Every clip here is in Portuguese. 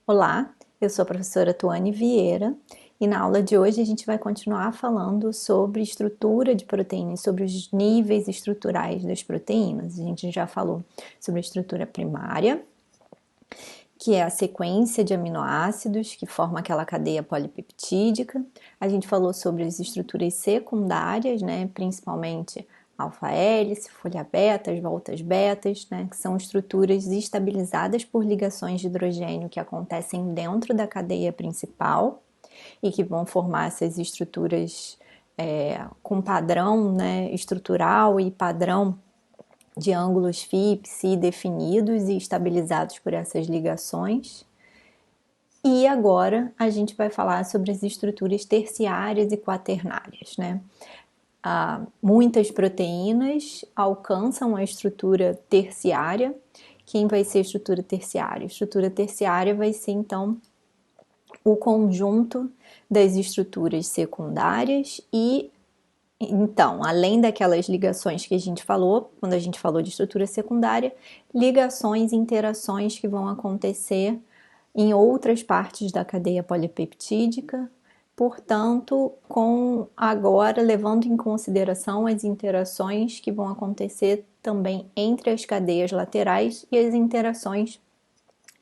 Olá, eu sou a professora Tuane Vieira e na aula de hoje a gente vai continuar falando sobre estrutura de proteínas, sobre os níveis estruturais das proteínas. A gente já falou sobre a estrutura primária, que é a sequência de aminoácidos que forma aquela cadeia polipeptídica. A gente falou sobre as estruturas secundárias, né, principalmente alfa-hélice, folha beta, as voltas betas, né, que são estruturas estabilizadas por ligações de hidrogênio que acontecem dentro da cadeia principal e que vão formar essas estruturas com padrão, né, estrutural e padrão de ângulos φ, psi definidos e estabilizados por essas ligações. E agora a gente vai falar sobre as estruturas terciárias e quaternárias, né? Muitas proteínas alcançam a estrutura terciária. Quem vai ser a estrutura terciária? A estrutura terciária vai ser, então, o conjunto das estruturas secundárias e, então, além daquelas ligações que a gente falou, quando a gente falou de estrutura secundária, ligações e interações que vão acontecer em outras partes da cadeia polipeptídica, portanto, agora levando em consideração as interações que vão acontecer também entre as cadeias laterais e as interações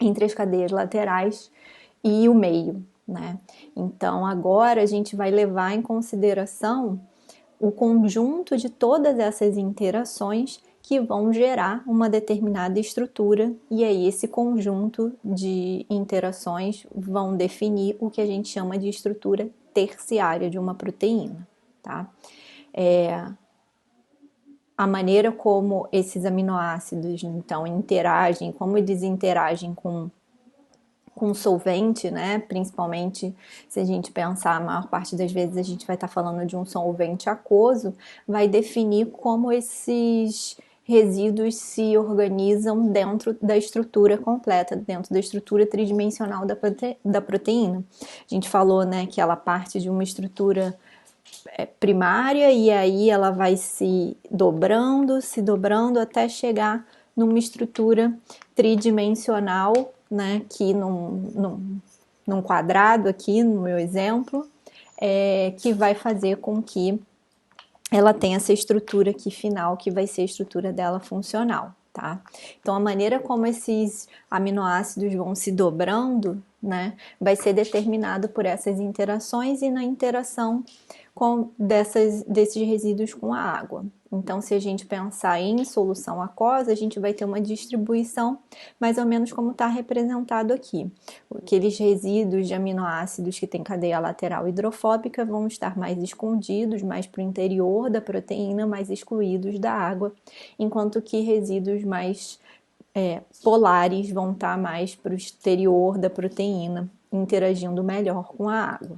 entre as cadeias laterais e o meio, né? Então, agora a gente vai levar em consideração o conjunto de todas essas interações que vão gerar uma determinada estrutura, e aí esse conjunto de interações vão definir o que a gente chama de estrutura terciária de uma proteína, tá? A maneira como esses aminoácidos, então, interagem, como eles interagem com solvente, né? Principalmente se a gente pensar, a maior parte das vezes a gente vai estar falando de um solvente aquoso, vai definir como esses resíduos se organizam dentro da estrutura completa, dentro da estrutura tridimensional da proteína. A gente falou, né, que ela parte de uma estrutura primária e aí ela vai se dobrando até chegar numa estrutura tridimensional, né, que num quadrado aqui no meu exemplo, que vai fazer com que ela tenha essa estrutura aqui final, que vai ser a estrutura dela funcional, tá? Então, a maneira como esses aminoácidos vão se dobrando, né, vai ser determinado por essas interações e na interação desses resíduos com a água. Então, se a gente pensar em solução aquosa, a gente vai ter uma distribuição mais ou menos como está representado aqui. Aqueles resíduos de aminoácidos que têm cadeia lateral hidrofóbica vão estar mais escondidos, mais para o interior da proteína, mais excluídos da água, enquanto que resíduos mais polares vão estar mais para o exterior da proteína, interagindo melhor com a água.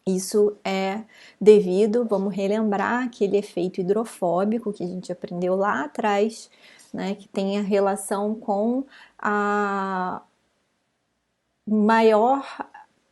Isso é devido, vamos relembrar, aquele efeito hidrofóbico que a gente aprendeu lá atrás, né, que tem a relação com a maior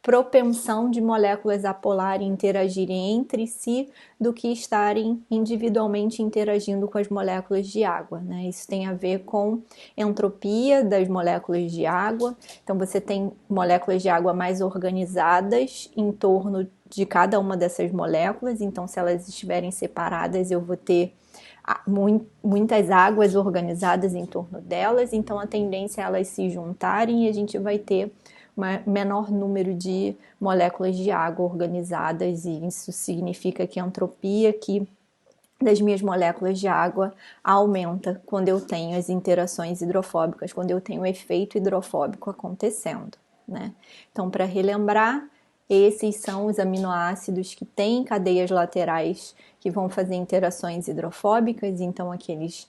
propensão de moléculas apolares interagirem entre si do que estarem individualmente interagindo com as moléculas de água, né? Isso tem a ver com entropia das moléculas de água. Então você tem moléculas de água mais organizadas em torno de cada uma dessas moléculas, então se elas estiverem separadas eu vou ter muitas águas organizadas em torno delas, então a tendência é elas se juntarem e a gente vai ter um menor número de moléculas de água organizadas, e isso significa que a entropia aqui das minhas moléculas de água aumenta quando eu tenho as interações hidrofóbicas, quando eu tenho o efeito hidrofóbico acontecendo, né? Então, para relembrar, esses são os aminoácidos que têm cadeias laterais que vão fazer interações hidrofóbicas, então aqueles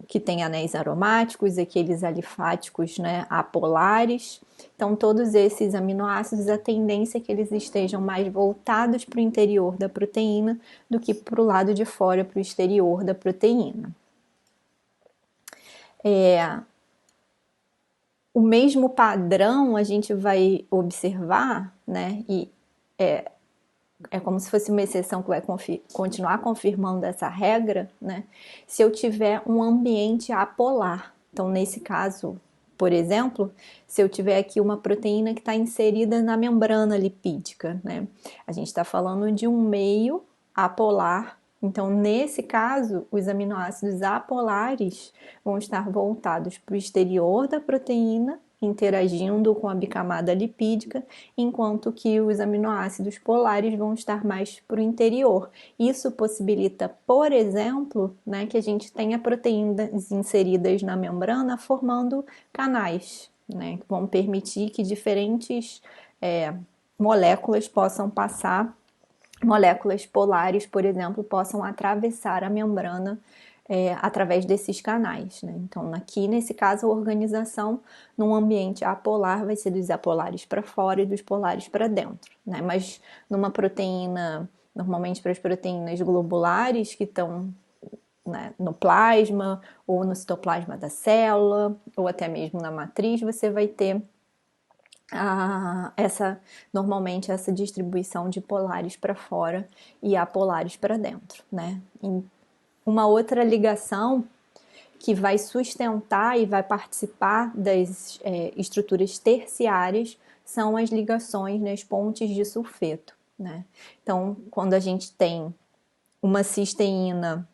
que têm anéis aromáticos, aqueles alifáticos, né, apolares. Então, todos esses aminoácidos, a tendência é que eles estejam mais voltados para o interior da proteína do que para o lado de fora, para o exterior da proteína. O mesmo padrão a gente vai observar, né, e é como se fosse uma exceção que vai continuar confirmando essa regra, né? Se eu tiver um ambiente apolar. Então, nesse caso, por exemplo, se eu tiver aqui uma proteína que está inserida na membrana lipídica, né? A gente está falando de um meio apolar. Então, nesse caso, os aminoácidos apolares vão estar voltados para o exterior da proteína, interagindo com a bicamada lipídica, enquanto que os aminoácidos polares vão estar mais para o interior. Isso possibilita, por exemplo, né, que a gente tenha proteínas inseridas na membrana formando canais, né, que vão permitir que diferentes moléculas possam passar. Moléculas polares, por exemplo, possam atravessar a membrana através desses canais, né? Então, aqui nesse caso, a organização num ambiente apolar vai ser dos apolares para fora e dos polares para dentro, né? Mas numa proteína, normalmente para as proteínas globulares que estão, né, no plasma ou no citoplasma da célula ou até mesmo na matriz, você vai ter normalmente essa distribuição de polares para fora e apolares para dentro, né? E uma outra ligação que vai sustentar e vai participar das estruturas terciárias são as ligações nas pontes de sulfeto, né? Então, quando a gente tem uma cisteína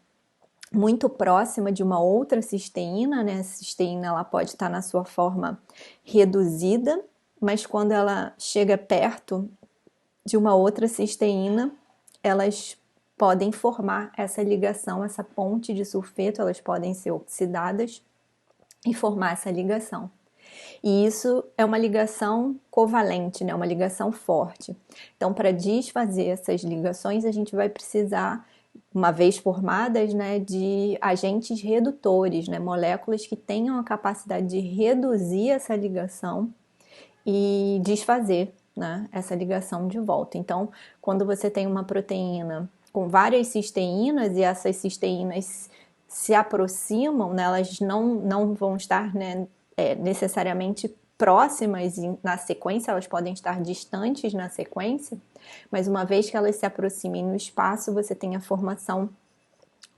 muito próxima de uma outra cisteína, né? A cisteína ela pode estar na sua forma reduzida, mas quando ela chega perto de uma outra cisteína, elas podem formar essa ligação, essa ponte de sulfeto, elas podem ser oxidadas e formar essa ligação. E isso é uma ligação covalente, né? Uma ligação forte. Então, para desfazer essas ligações, a gente vai precisar, uma vez formadas, né, de agentes redutores, né? Moléculas que tenham a capacidade de reduzir essa ligação e desfazer, né, essa ligação de volta. Então, quando você tem uma proteína com várias cisteínas e essas cisteínas se aproximam, né, elas não vão estar, né, necessariamente próximas na sequência, elas podem estar distantes na sequência, mas uma vez que elas se aproximem no espaço, você tem a formação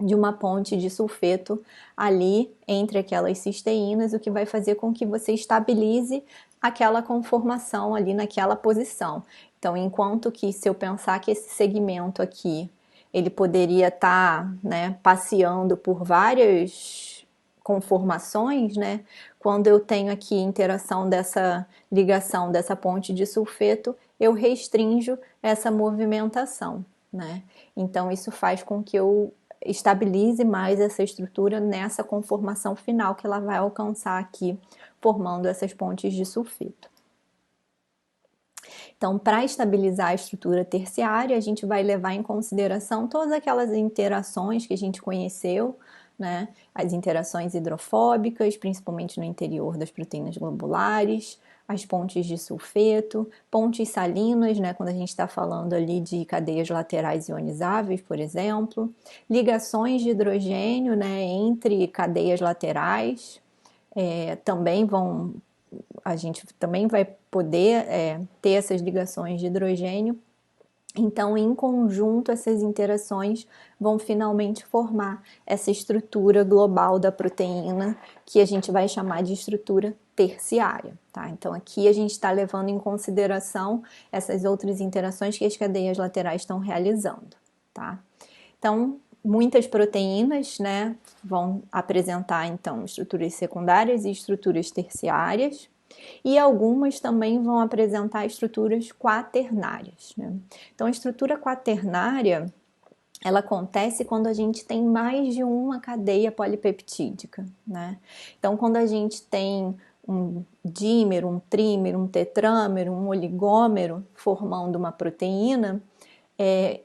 de uma ponte de sulfeto ali entre aquelas cisteínas, o que vai fazer com que você estabilize aquela conformação ali naquela posição. Então, enquanto que se eu pensar que esse segmento aqui, ele poderia estar, né, passeando por várias conformações, né? Quando eu tenho aqui interação dessa ligação dessa ponte de sulfeto, eu restringo essa movimentação, né? Então, isso faz com que eu estabilize mais essa estrutura nessa conformação final que ela vai alcançar aqui, formando essas pontes de sulfeto. Então, para estabilizar a estrutura terciária, a gente vai levar em consideração todas aquelas interações que a gente conheceu, né? As interações hidrofóbicas, principalmente no interior das proteínas globulares, as pontes de sulfeto, pontes salinas, né, quando a gente está falando ali de cadeias laterais ionizáveis, por exemplo, ligações de hidrogênio, né, entre cadeias laterais, a gente também vai poder ter essas ligações de hidrogênio. Então, em conjunto, essas interações vão finalmente formar essa estrutura global da proteína, que a gente vai chamar de estrutura terciária, tá? Então, aqui a gente está levando em consideração essas outras interações que as cadeias laterais estão realizando, tá? Então, muitas proteínas, né, vão apresentar, então, estruturas secundárias e estruturas terciárias, e algumas também vão apresentar estruturas quaternárias, né? Então, a estrutura quaternária, ela acontece quando a gente tem mais de uma cadeia polipeptídica, né? Então, quando a gente tem um dímero, um trímero, um tetrâmero, um oligômero formando uma proteína,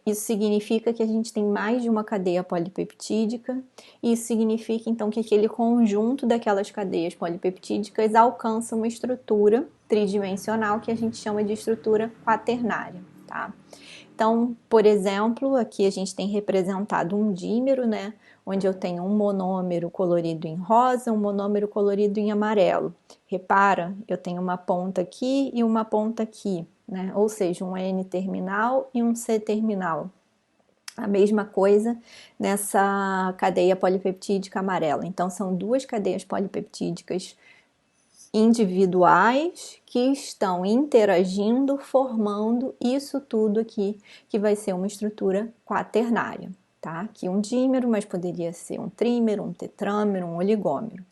isso significa que a gente tem mais de uma cadeia polipeptídica, e isso significa então que aquele conjunto daquelas cadeias polipeptídicas alcança uma estrutura tridimensional que a gente chama de estrutura quaternária, tá? Então, por exemplo, aqui a gente tem representado um dímero, né, onde eu tenho um monômero colorido em rosa, um monômero colorido em amarelo. Repara, eu tenho uma ponta aqui e uma ponta aqui, né? Ou seja, um N-terminal e um C-terminal. A mesma coisa nessa cadeia polipeptídica amarela. Então, são duas cadeias polipeptídicas individuais que estão interagindo, formando isso tudo aqui, que vai ser uma estrutura quaternária, tá? Aqui um dímero, mas poderia ser um trímero, um tetrâmero, um oligômero.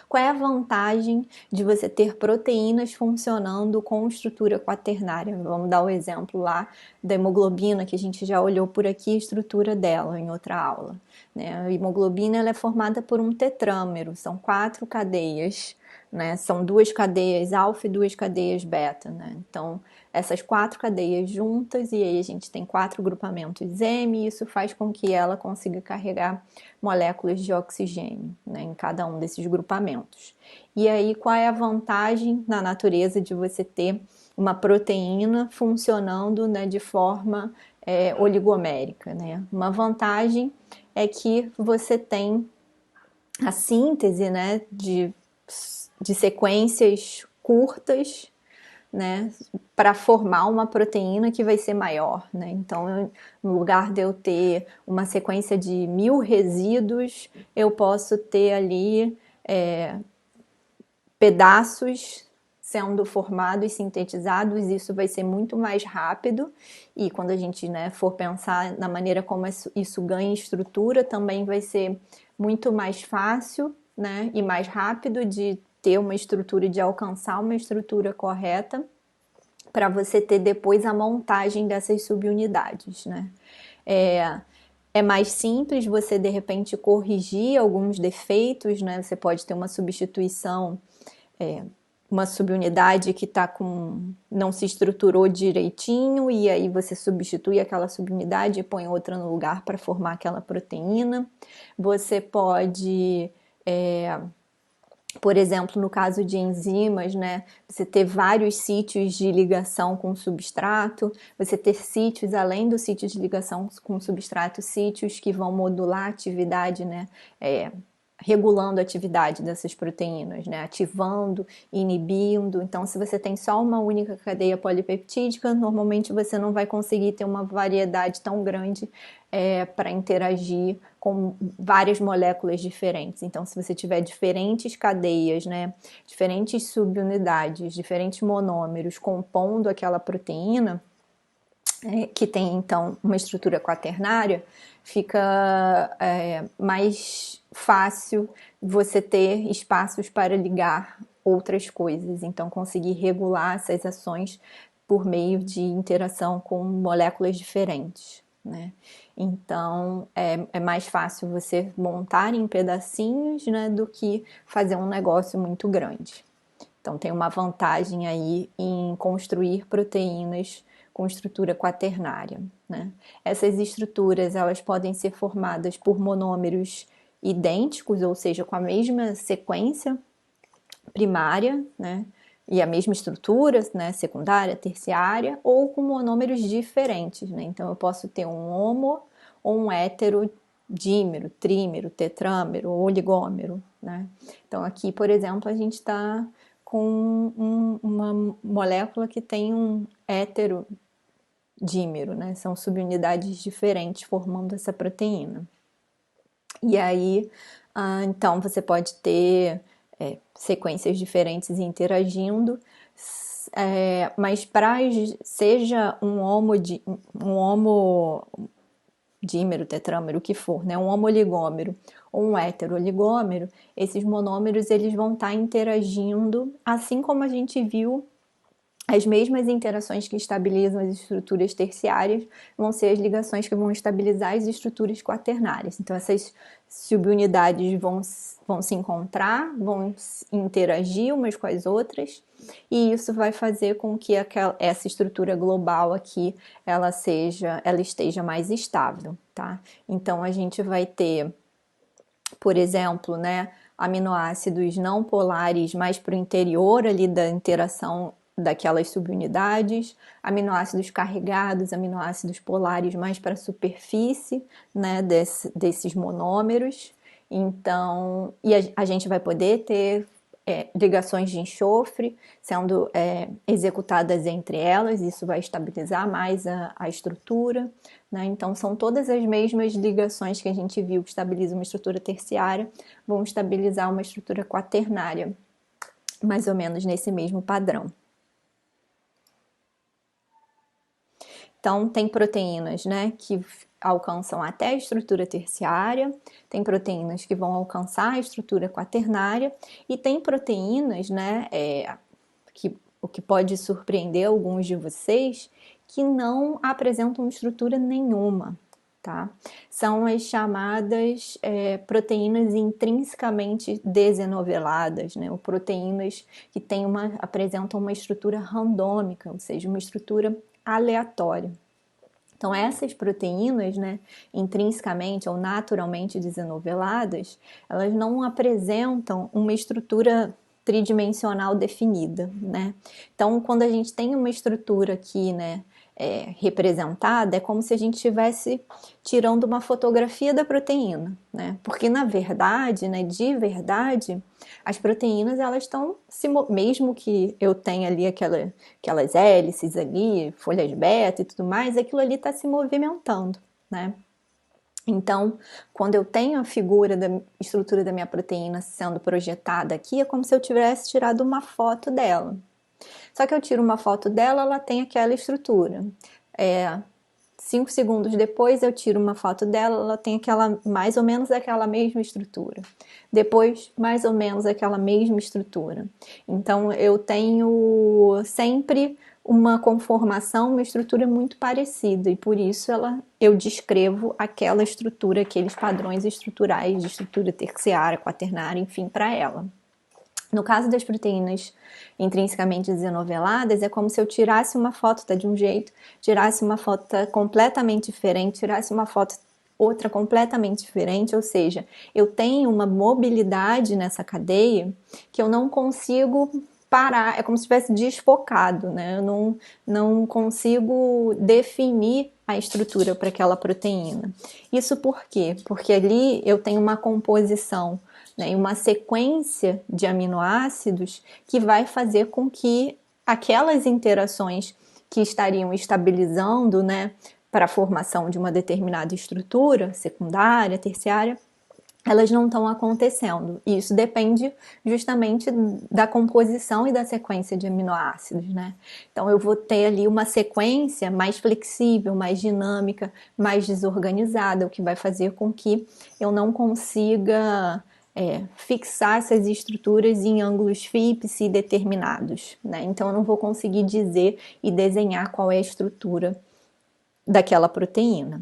Qual é a vantagem de você ter proteínas funcionando com estrutura quaternária? Vamos dar o exemplo lá da hemoglobina, que a gente já olhou por aqui a estrutura dela em outra aula. Né? A hemoglobina ela é formada por um tetrâmero, são 4 cadeias, né? São 2 cadeias alfa e 2 cadeias beta. Né? Então, essas 4 cadeias juntas, e aí a gente tem 4 grupamentos M, e isso faz com que ela consiga carregar moléculas de oxigênio, né, em cada um desses grupamentos. E aí, qual é a vantagem na natureza de você ter uma proteína funcionando, né, de forma oligomérica? Né? Uma vantagem é que você tem a síntese, né, de sequências curtas, né, para formar uma proteína que vai ser maior, né? Então, no lugar de eu ter uma sequência de 1000 resíduos, eu posso ter ali pedaços sendo formados, sintetizados, isso vai ser muito mais rápido, e quando a gente, né, for pensar na maneira como isso ganha estrutura, também vai ser muito mais fácil, né, e mais rápido de ter uma estrutura, de alcançar uma estrutura correta, para você ter depois a montagem dessas subunidades, né? É mais simples você, de repente, corrigir alguns defeitos, né? Você pode ter uma substituição, uma subunidade que não se estruturou direitinho, e aí você substitui aquela subunidade e põe outra no lugar para formar aquela proteína. Você pode... por exemplo, no caso de enzimas, né, você ter vários sítios de ligação com o substrato, você ter sítios, além do sítio de ligação com o substrato, sítios que vão modular a atividade, né, regulando a atividade dessas proteínas, né, ativando, inibindo. Então, se você tem só uma única cadeia polipeptídica, normalmente você não vai conseguir ter uma variedade tão grande para interagir com várias moléculas diferentes. Então, se você tiver diferentes cadeias, né, diferentes subunidades, diferentes monômeros compondo aquela proteína, que tem então uma estrutura quaternária, fica mais fácil você ter espaços para ligar outras coisas, então conseguir regular essas ações por meio de interação com moléculas diferentes, né? Então é mais fácil você montar em pedacinhos, né, do que fazer um negócio muito grande. Então tem uma vantagem aí em construir proteínas com estrutura quaternária, né? Essas estruturas elas podem ser formadas por monômeros idênticos, ou seja, com a mesma sequência primária, né? E a mesma estrutura, né? Secundária, terciária, ou com monômeros diferentes, né? Então eu posso ter um homo ou um hétero dímero, trímero, tetrâmero, oligômero, né? Então aqui, por exemplo, a gente está com uma molécula que tem um hétero dímero, né? São subunidades diferentes formando essa proteína. E aí, então você pode ter sequências diferentes interagindo, mas para seja um homo dímero, tetrâmero, o que for, né? Um homoligômero ou um heteroligômero, esses monômeros eles vão estar interagindo, assim como a gente viu. As mesmas interações que estabilizam as estruturas terciárias vão ser as ligações que vão estabilizar as estruturas quaternárias. Então, essas subunidades vão se encontrar, vão interagir umas com as outras, e isso vai fazer com que essa estrutura global aqui ela esteja mais estável, tá? Então, a gente vai ter, por exemplo, né, aminoácidos não polares mais para o interior ali da interação daquelas subunidades, aminoácidos carregados, aminoácidos polares mais para a superfície, né, desses monômeros. Então, e a gente vai poder ter ligações de enxofre sendo executadas entre elas, isso vai estabilizar mais a estrutura, né? Então são todas as mesmas ligações que a gente viu que estabilizam uma estrutura terciária, vão estabilizar uma estrutura quaternária, mais ou menos nesse mesmo padrão. Então, tem proteínas, né, que alcançam até a estrutura terciária, tem proteínas que vão alcançar a estrutura quaternária, e tem proteínas, né, o que pode surpreender alguns de vocês, que não apresentam estrutura nenhuma, tá? São as chamadas proteínas intrinsecamente desenoveladas, né? Ou proteínas que apresentam uma estrutura randômica, ou seja, uma estrutura aleatória. Então, essas proteínas, né, intrinsecamente ou naturalmente desenoveladas, elas não apresentam uma estrutura tridimensional definida, né? Então, quando a gente tem uma estrutura aqui, né, representada, é como se a gente estivesse tirando uma fotografia da proteína, né? Porque na verdade, né, de verdade, as proteínas elas estão, mesmo que eu tenha ali aquelas hélices ali, folhas beta e tudo mais, aquilo ali está se movimentando, né? Então, quando eu tenho a figura da estrutura da minha proteína sendo projetada aqui, é como se eu tivesse tirado uma foto dela. Só que eu tiro uma foto dela, ela tem aquela estrutura. 5 segundos depois eu tiro uma foto dela, ela tem mais ou menos aquela mesma estrutura. Depois, mais ou menos aquela mesma estrutura. Então, eu tenho sempre uma conformação, uma estrutura muito parecida, e por isso eu descrevo aquela estrutura, aqueles padrões estruturais de estrutura terciária, quaternária, enfim, para ela. No caso das proteínas intrinsecamente desenoveladas, é como se eu tirasse uma foto, tá de um jeito, tirasse uma foto completamente diferente, tirasse uma foto outra completamente diferente, ou seja, eu tenho uma mobilidade nessa cadeia que eu não consigo parar, é como se estivesse desfocado, né? Eu não consigo definir a estrutura para aquela proteína. Isso por quê? Porque ali eu tenho uma composição, né, e uma sequência de aminoácidos que vai fazer com que aquelas interações que estariam estabilizando, né, para a formação de uma determinada estrutura secundária, terciária, elas não estão acontecendo. E isso depende justamente da composição e da sequência de aminoácidos, né? Então eu vou ter ali uma sequência mais flexível, mais dinâmica, mais desorganizada, o que vai fazer com que eu não consiga fixar essas estruturas em ângulos Phipps determinados, né? Então eu não vou conseguir dizer e desenhar qual é a estrutura daquela proteína.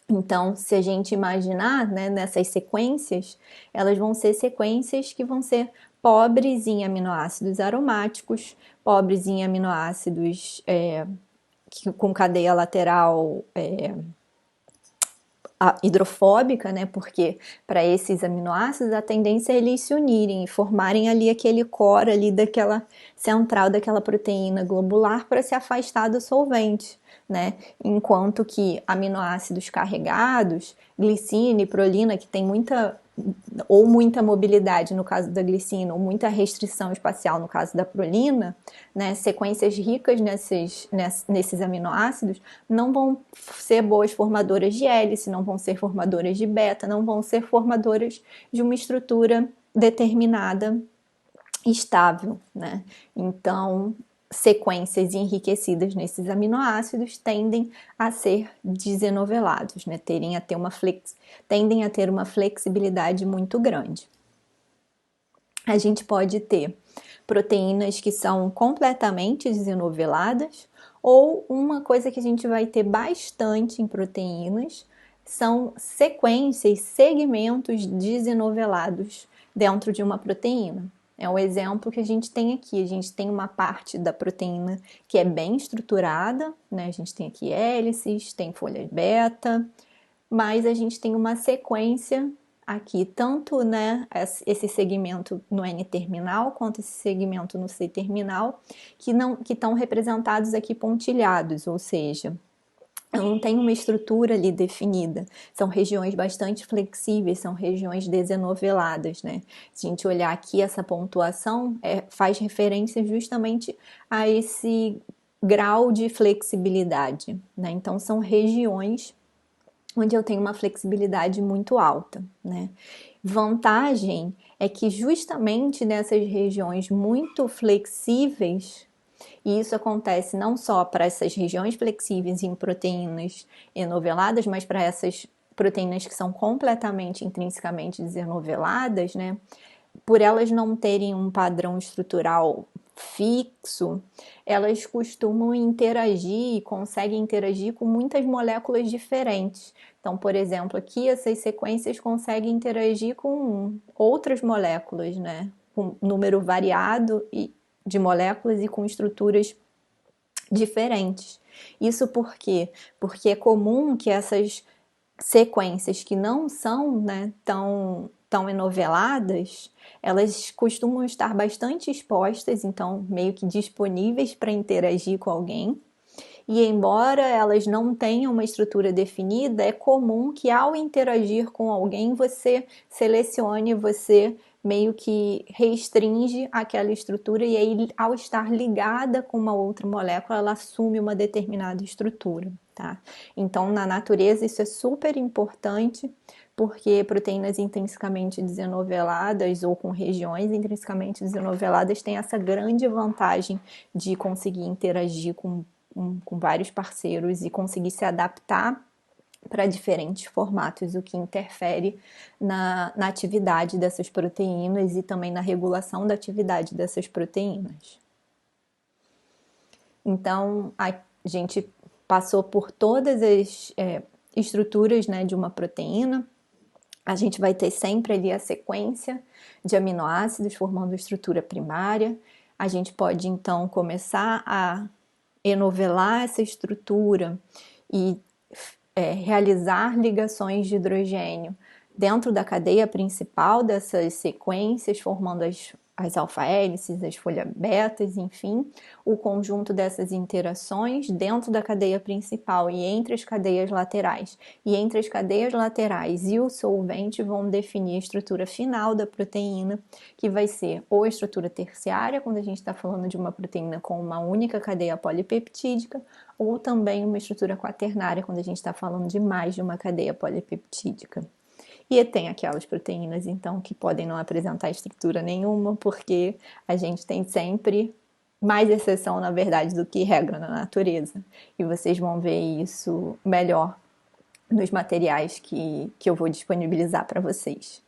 Então, se a gente imaginar, né, nessas sequências, elas vão ser sequências que vão ser pobres em aminoácidos aromáticos, pobres em aminoácidos com cadeia lateral hidrofóbica, né? Porque para esses aminoácidos a tendência é eles se unirem e formarem ali aquele core ali daquela central daquela proteína globular para se afastar do solvente, né? Enquanto que aminoácidos carregados, glicina e prolina, que tem muita mobilidade no caso da glicina, ou muita restrição espacial no caso da prolina, né, sequências ricas nesses aminoácidos não vão ser boas formadoras de hélice, não vão ser formadoras de beta, não vão ser formadoras de uma estrutura determinada estável, né? Então, sequências enriquecidas nesses aminoácidos tendem a ser desenovelados, né? Tendem a ter uma flexibilidade muito grande. A gente pode ter proteínas que são completamente desenoveladas, ou uma coisa que a gente vai ter bastante em proteínas são sequências, segmentos desenovelados dentro de uma proteína. É o exemplo que a gente tem aqui. A gente tem uma parte da proteína que é bem estruturada, né? A gente tem aqui hélices, tem folhas beta, mas a gente tem uma sequência aqui, tanto, né, esse segmento no N-terminal quanto esse segmento no C-terminal, que estão representados aqui pontilhados, ou seja, eu não tenho uma estrutura ali definida. São regiões bastante flexíveis, são regiões desenoveladas, né? Se a gente olhar aqui, essa pontuação faz referência justamente a esse grau de flexibilidade, né? Então, são regiões onde eu tenho uma flexibilidade muito alta, né? Vantagem é que justamente nessas regiões muito flexíveis, e isso acontece não só para essas regiões flexíveis em proteínas enoveladas, mas para essas proteínas que são completamente intrinsecamente desenoveladas, né? Por elas não terem um padrão estrutural fixo, elas costumam interagir, conseguem interagir com muitas moléculas diferentes. Então, por exemplo, aqui essas sequências conseguem interagir com outras moléculas, né? Com um número variado de moléculas e com estruturas diferentes. Isso por quê? Porque é comum que essas sequências que não são, né, tão enoveladas, elas costumam estar bastante expostas, então meio que disponíveis para interagir com alguém. E embora elas não tenham uma estrutura definida, é comum que ao interagir com alguém você selecione, você meio que restringe aquela estrutura e aí ao estar ligada com uma outra molécula, ela assume uma determinada estrutura, tá? Então na natureza isso é super importante, porque proteínas intrinsecamente desenoveladas ou com regiões intrinsecamente desenoveladas têm essa grande vantagem de conseguir interagir com vários parceiros e conseguir se adaptar para diferentes formatos, o que interfere na atividade dessas proteínas e também na regulação da atividade dessas proteínas. Então, a gente passou por todas as estruturas, né, de uma proteína. A gente vai ter sempre ali a sequência de aminoácidos formando a estrutura primária. A gente pode então começar a enovelar essa estrutura e realizar ligações de hidrogênio dentro da cadeia principal dessas sequências, formando as alfa-hélices, as folha-betas, enfim, o conjunto dessas interações dentro da cadeia principal e entre as cadeias laterais. E entre as cadeias laterais e o solvente vão definir a estrutura final da proteína, que vai ser ou a estrutura terciária, quando a gente está falando de uma proteína com uma única cadeia polipeptídica, ou também uma estrutura quaternária, quando a gente está falando de mais de uma cadeia polipeptídica. E tem aquelas proteínas, então, que podem não apresentar estrutura nenhuma, porque a gente tem sempre mais exceção, na verdade, do que regra na natureza. E vocês vão ver isso melhor nos materiais que eu vou disponibilizar para vocês.